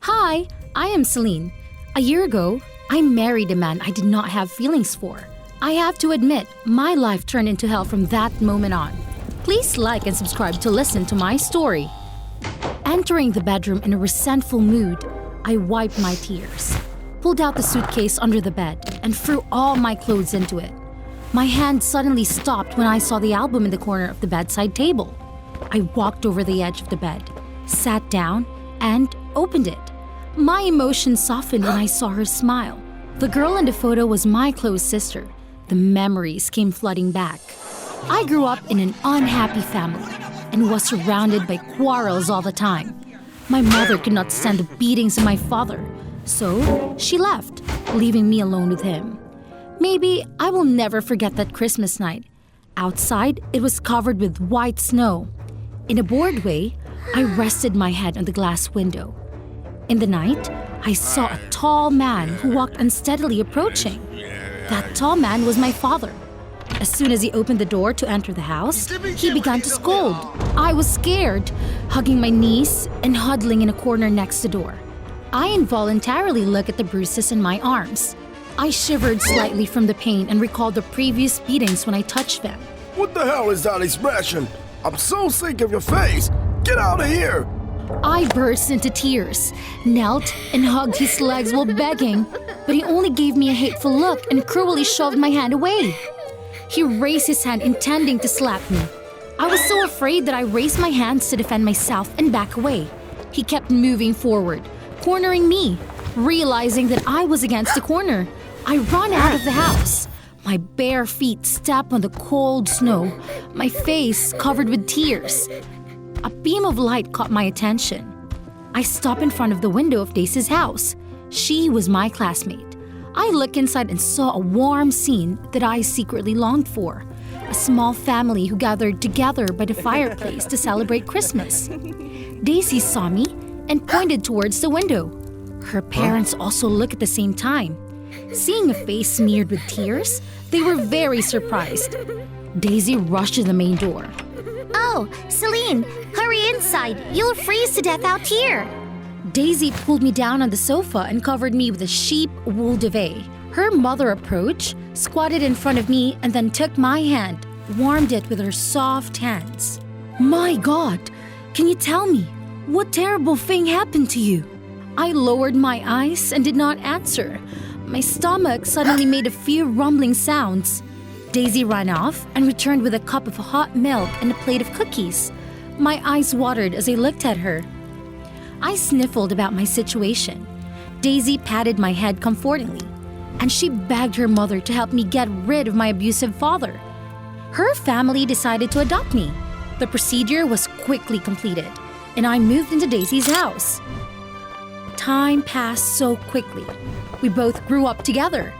Hi, I am Celine. A year ago, I married a man I did not have feelings for. I have to admit, my life turned into hell from that moment on. Please like and subscribe to listen to my story. Entering the bedroom in a resentful mood, I wiped my tears, pulled out the suitcase under the bed, and threw all my clothes into it. My hand suddenly stopped when I saw the album in the corner of the bedside table. I walked over the edge of the bed, sat down, and opened it. My emotions softened when I saw her smile. The girl in the photo was my close sister. The memories came flooding back. I grew up in an unhappy family and was surrounded by quarrels all the time. My mother could not stand the beatings of my father, so she left, leaving me alone with him. Maybe I will never forget that Christmas night. Outside, it was covered with white snow. In a bored way, I rested my head on the glass window. In the night, I saw a tall man who walked unsteadily approaching. That tall man was my father. As soon as he opened the door to enter the house, he began to scold. I was scared, hugging my niece and huddling in a corner next to the door. I involuntarily looked at the bruises in my arms. I shivered slightly from the pain and recalled the previous beatings when I touched them. What the hell is that expression? I'm so sick of your face! Get out of here! I burst into tears, knelt and hugged his legs while begging, but he only gave me a hateful look and cruelly shoved my hand away. He raised his hand intending to slap me. I was so afraid that I raised my hands to defend myself and back away. He kept moving forward, cornering me. Realizing that I was against the corner, I ran out of the house. My bare feet stepped on the cold snow, my face covered with tears. A beam of light caught my attention. I stopped in front of the window of Daisy's house. She was my classmate. I looked inside and saw a warm scene that I secretly longed for. A small family who gathered together by the fireplace to celebrate Christmas. Daisy saw me and pointed towards the window. Her parents also looked at the same time. Seeing a face smeared with tears, they were very surprised. Daisy rushed to the main door. Oh, Celine, hurry inside. You'll freeze to death out here. Daisy pulled me down on the sofa and covered me with a sheep wool duvet. Her mother approached, squatted in front of me, and then took my hand, warmed it with her soft hands. My God, can you tell me, what terrible thing happened to you? I lowered my eyes and did not answer. My stomach suddenly made a few rumbling sounds. Daisy ran off and returned with a cup of hot milk and a plate of cookies. My eyes watered as I looked at her. I sniffled about my situation. Daisy patted my head comfortingly, and she begged her mother to help me get rid of my abusive father. Her family decided to adopt me. The procedure was quickly completed, and I moved into Daisy's house. Time passed so quickly. We both grew up together.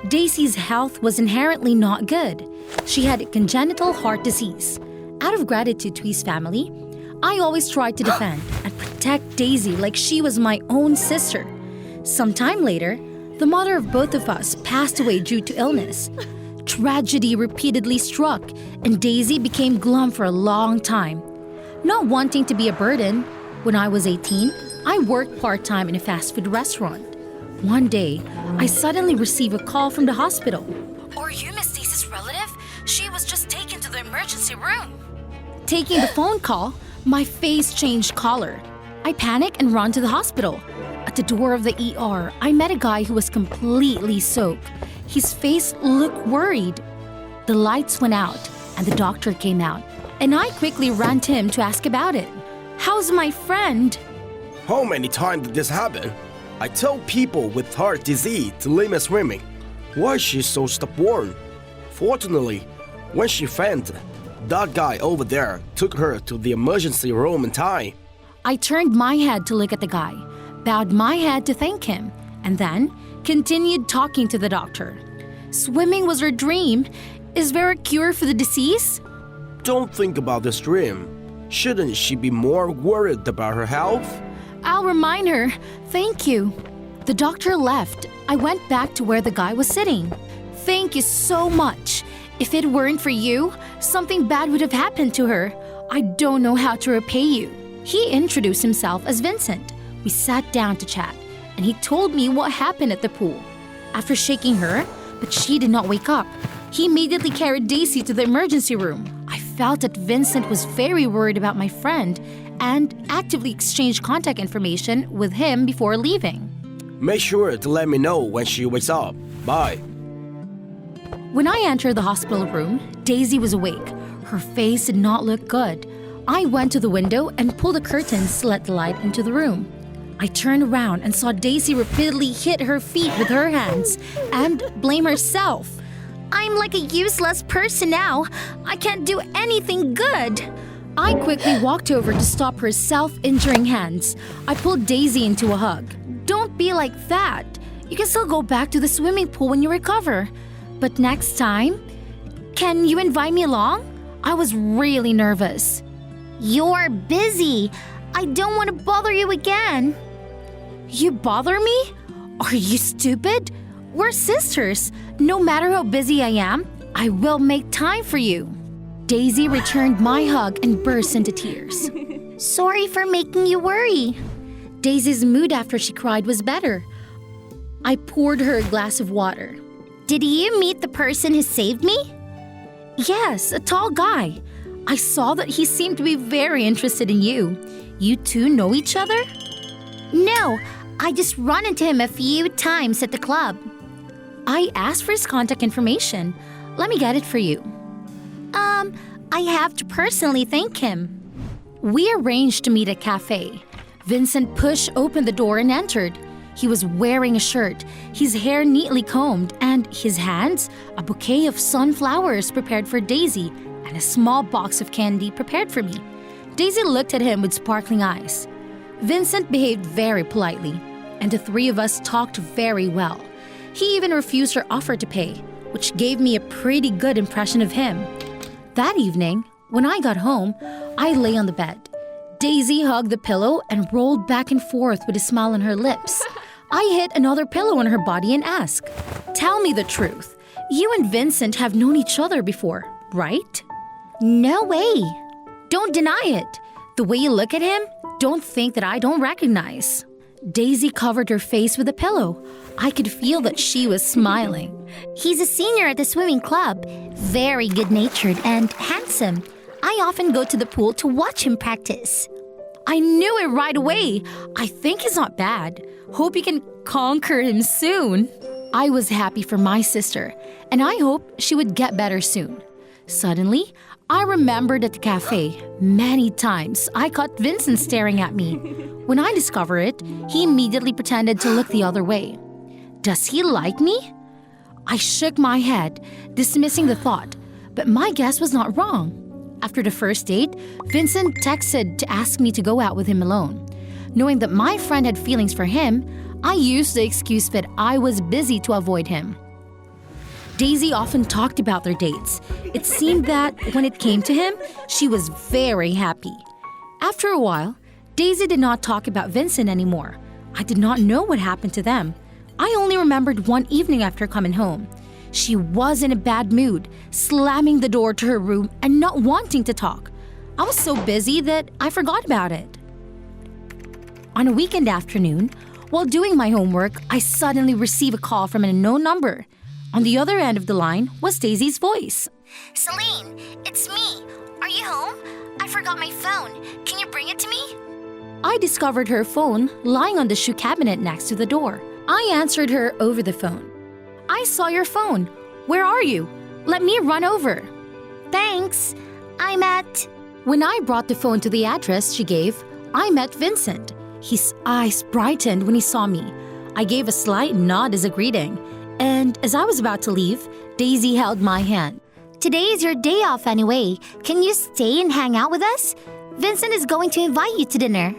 Daisy's health was inherently not good. She had congenital heart disease. Out of gratitude to his family, I always tried to defend and protect Daisy like she was my own sister. Sometime later, the mother of both of us passed away due to illness. Tragedy repeatedly struck, and Daisy became glum for a long time. Not wanting to be a burden, when I was 18, I worked part-time in a fast food restaurant. One day, I suddenly received a call from the hospital. Are you Miss Daisy's relative? She was just taken to the emergency room. Taking the phone call, my face changed color. I panicked and ran to the hospital. At the door of the ER, I met a guy who was completely soaked. His face looked worried. The lights went out and the doctor came out, and I quickly ran to him to ask about it. How's my friend? How many times did this happen? I tell people with heart disease to limit swimming. Why is she so stubborn? Fortunately, when she fainted, that guy over there took her to the emergency room in time. I turned my head to look at the guy, bowed my head to thank him, and then continued talking to the doctor. Swimming was her dream. Is there a cure for the disease? Don't think about this dream. Shouldn't she be more worried about her health? I'll remind her. Thank you. The doctor left. I went back to where the guy was sitting. Thank you so much. If it weren't for you, something bad would have happened to her. I don't know how to repay you. He introduced himself as Vincent. We sat down to chat, and he told me what happened at the pool. After shaking her, but she did not wake up, he immediately carried Daisy to the emergency room. I felt that Vincent was very worried about my friend and actively exchanged contact information with him before leaving. Make sure to let me know when she wakes up. Bye. When I entered the hospital room, Daisy was awake. Her face did not look good. I went to the window and pulled the curtains to let the light into the room. I turned around and saw Daisy repeatedly hit her feet with her hands and blame herself. I'm like a useless person now. I can't do anything good. I quickly walked over to stop her self-injuring hands. I pulled Daisy into a hug. Don't be like that. You can still go back to the swimming pool when you recover. But next time, can you invite me along? I was really nervous. You're busy. I don't want to bother you again. You bother me? Are you stupid? We're sisters. No matter how busy I am, I will make time for you. Daisy returned my hug and burst into tears. Sorry for making you worry. Daisy's mood after she cried was better. I poured her a glass of water. Did you meet the person who saved me? Yes, a tall guy. I saw that he seemed to be very interested in you. You two know each other? No, I just run into him a few times at the club. I asked for his contact information. Let me get it for you. I have to personally thank him. We arranged to meet at a cafe. Vincent pushed open the door and entered. He was wearing a shirt, his hair neatly combed, and his hands, a bouquet of sunflowers prepared for Daisy, and a small box of candy prepared for me. Daisy looked at him with sparkling eyes. Vincent behaved very politely, and the three of us talked very well. He even refused her offer to pay, which gave me a pretty good impression of him. That evening, when I got home, I lay on the bed. Daisy hugged the pillow and rolled back and forth with a smile on her lips. I hit another pillow on her body and asked, "Tell me the truth. You and Vincent have known each other before, right?" No way. Don't deny it. The way you look at him, don't think that I don't recognize. Daisy covered her face with a pillow. I could feel that she was smiling. He's a senior at the swimming club. Very good-natured and handsome. I often go to the pool to watch him practice. I knew it right away. I think he's not bad. Hope you can conquer him soon. I was happy for my sister, and I hoped she would get better soon. Suddenly, I remembered at the cafe, many times I caught Vincent staring at me. When I discovered it, he immediately pretended to look the other way. Does he like me? I shook my head, dismissing the thought, but my guess was not wrong. After the first date, Vincent texted to ask me to go out with him alone. Knowing that my friend had feelings for him, I used the excuse that I was busy to avoid him. Daisy often talked about their dates. It seemed that when it came to him, she was very happy. After a while, Daisy did not talk about Vincent anymore. I did not know what happened to them. I only remembered one evening after coming home. She was in a bad mood, slamming the door to her room and not wanting to talk. I was so busy that I forgot about it. On a weekend afternoon, while doing my homework, I suddenly received a call from an unknown number. On the other end of the line was Daisy's voice. Celine, it's me. Are you home? I forgot my phone. Can you bring it to me? I discovered her phone lying on the shoe cabinet next to the door. I answered her over the phone. I saw your phone. Where are you? Let me run over. Thanks. I'm at... When I brought the phone to the address she gave, I met Vincent. His eyes brightened when he saw me. I gave a slight nod as a greeting. And as I was about to leave, Daisy held my hand. Today is your day off anyway. Can you stay and hang out with us? Vincent is going to invite you to dinner.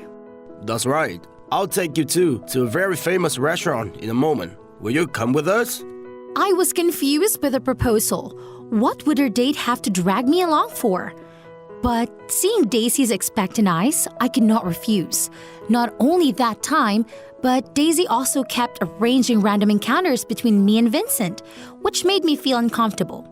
That's right. I'll take you to a very famous restaurant in a moment. Will you come with us? I was confused by the proposal. What would her date have to drag me along for? But seeing Daisy's expectant eyes, I could not refuse. Not only that time, but Daisy also kept arranging random encounters between me and Vincent, which made me feel uncomfortable.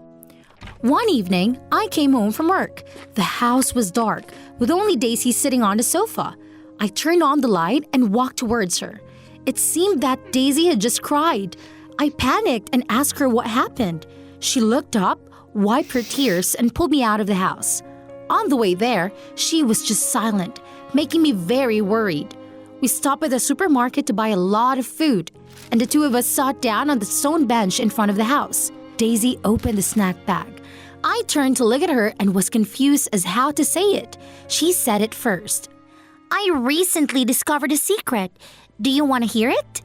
One evening, I came home from work. The house was dark, with only Daisy sitting on the sofa. I turned on the light and walked towards her. It seemed that Daisy had just cried. I panicked and asked her what happened. She looked up, wiped her tears, and pulled me out of the house. On the way there, she was just silent, making me very worried. We stopped at the supermarket to buy a lot of food, and the two of us sat down on the stone bench in front of the house. Daisy opened the snack bag. I turned to look at her and was confused as how to say it. She said it first. I recently discovered a secret. Do you want to hear it?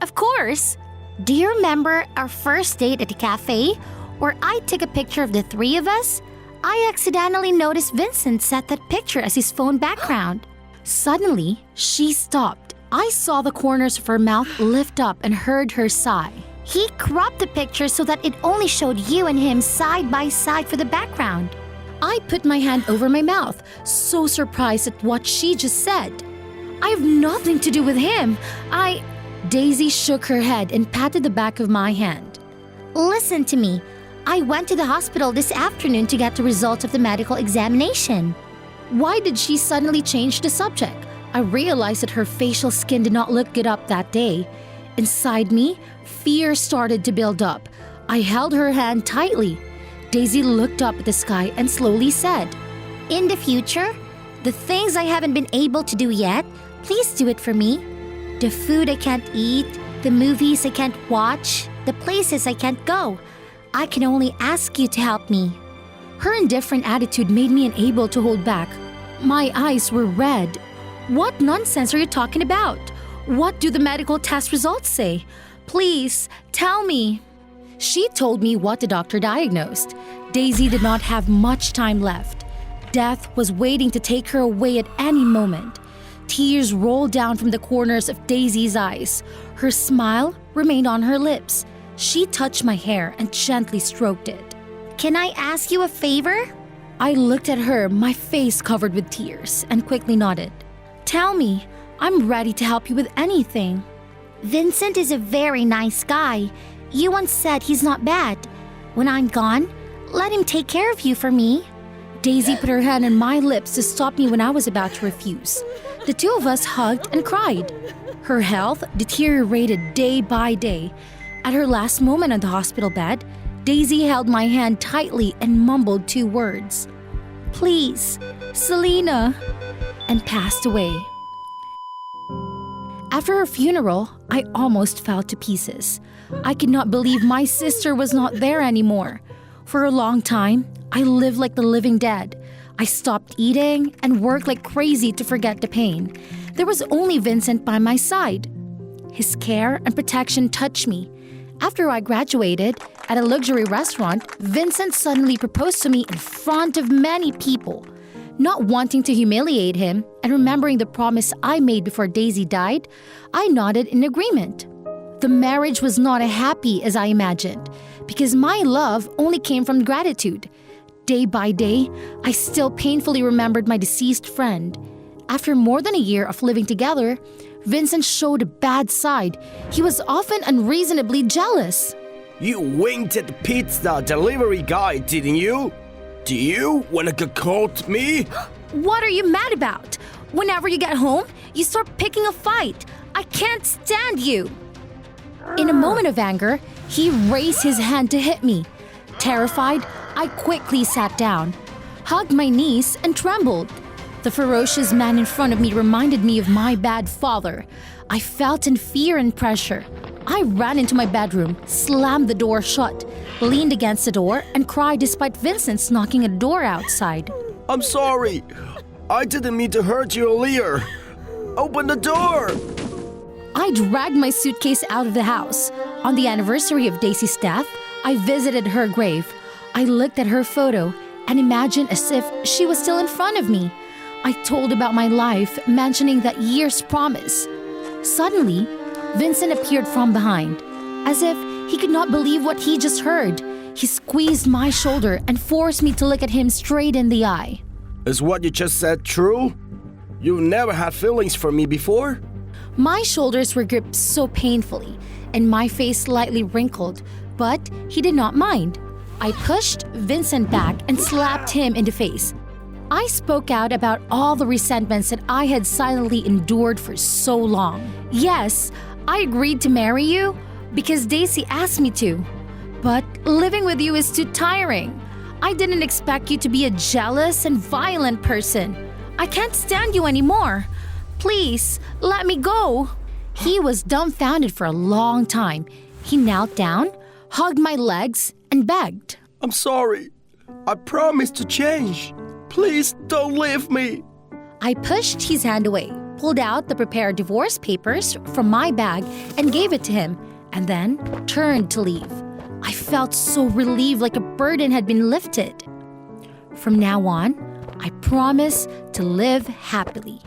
Of course. Do you remember our first date at the cafe, where I took a picture of the three of us? I accidentally noticed Vincent set that picture as his phone background. Suddenly, she stopped. I saw the corners of her mouth lift up and heard her sigh. He cropped the picture so that it only showed you and him side by side for the background. I put my hand over my mouth, so surprised at what she just said. I have nothing to do with him. Daisy shook her head and patted the back of my hand. Listen to me. I went to the hospital this afternoon to get the results of the medical examination. Why did she suddenly change the subject? I realized that her facial skin did not look good up that day. Inside me, fear started to build up. I held her hand tightly. Daisy looked up at the sky and slowly said, In the future, the things I haven't been able to do yet, please do it for me. The food I can't eat, the movies I can't watch, the places I can't go. I can only ask you to help me. Her indifferent attitude made me unable to hold back. My eyes were red. What nonsense are you talking about? What do the medical test results say? Please, tell me. She told me what the doctor diagnosed. Daisy did not have much time left. Death was waiting to take her away at any moment. Tears rolled down from the corners of Daisy's eyes. Her smile remained on her lips. She touched my hair and gently stroked it. Can I ask you a favor? I looked at her, my face covered with tears, and quickly nodded. Tell me, I'm ready to help you with anything. Vincent is a very nice guy. You once said he's not bad. When I'm gone, let him take care of you for me. Daisy put her hand on my lips to stop me when I was about to refuse. The two of us hugged and cried. Her health deteriorated day by day. At her last moment on the hospital bed, Daisy held my hand tightly and mumbled 2 words. Please, Selena, and passed away. After her funeral, I almost fell to pieces. I could not believe my sister was not there anymore. For a long time, I lived like the living dead. I stopped eating and worked like crazy to forget the pain. There was only Vincent by my side. His care and protection touched me. After I graduated at a luxury restaurant, Vincent suddenly proposed to me in front of many people. Not wanting to humiliate him and remembering the promise I made before Daisy died, I nodded in agreement. The marriage was not as happy as I imagined, because my love only came from gratitude. Day by day, I still painfully remembered my deceased friend. After more than a year of living together, Vincent showed a bad side. He was often unreasonably jealous. You winked at the pizza delivery guy, didn't you? Do you want to caught me? What are you mad about? Whenever you get home, you start picking a fight. I can't stand you. In a moment of anger, he raised his hand to hit me. Terrified, I quickly sat down, hugged my knees, and trembled. The ferocious man in front of me reminded me of my bad father. I felt in fear and pressure. I ran into my bedroom, slammed the door shut, leaned against the door, and cried despite Vincent's knocking at the door outside. I'm sorry. I didn't mean to hurt you earlier. Open the door. I dragged my suitcase out of the house. On the anniversary of Daisy's death, I visited her grave. I looked at her photo and imagined as if she was still in front of me. I told about my life, mentioning that year's promise. Suddenly, Vincent appeared from behind. As if he could not believe what he just heard, he squeezed my shoulder and forced me to look at him straight in the eye. Is what you just said true? You've never had feelings for me before? My shoulders were gripped so painfully, and my face slightly wrinkled, but he did not mind. I pushed Vincent back and slapped him in the face. I spoke out about all the resentments that I had silently endured for so long. Yes, I agreed to marry you because Daisy asked me to. But living with you is too tiring. I didn't expect you to be a jealous and violent person. I can't stand you anymore. Please, let me go. He was dumbfounded for a long time. He knelt down, hugged my legs, and begged. I'm sorry. I promise to change. Please don't leave me. I pushed his hand away, pulled out the prepared divorce papers from my bag, and gave it to him, and then turned to leave. I felt so relieved, like a burden had been lifted. From now on, I promise to live happily.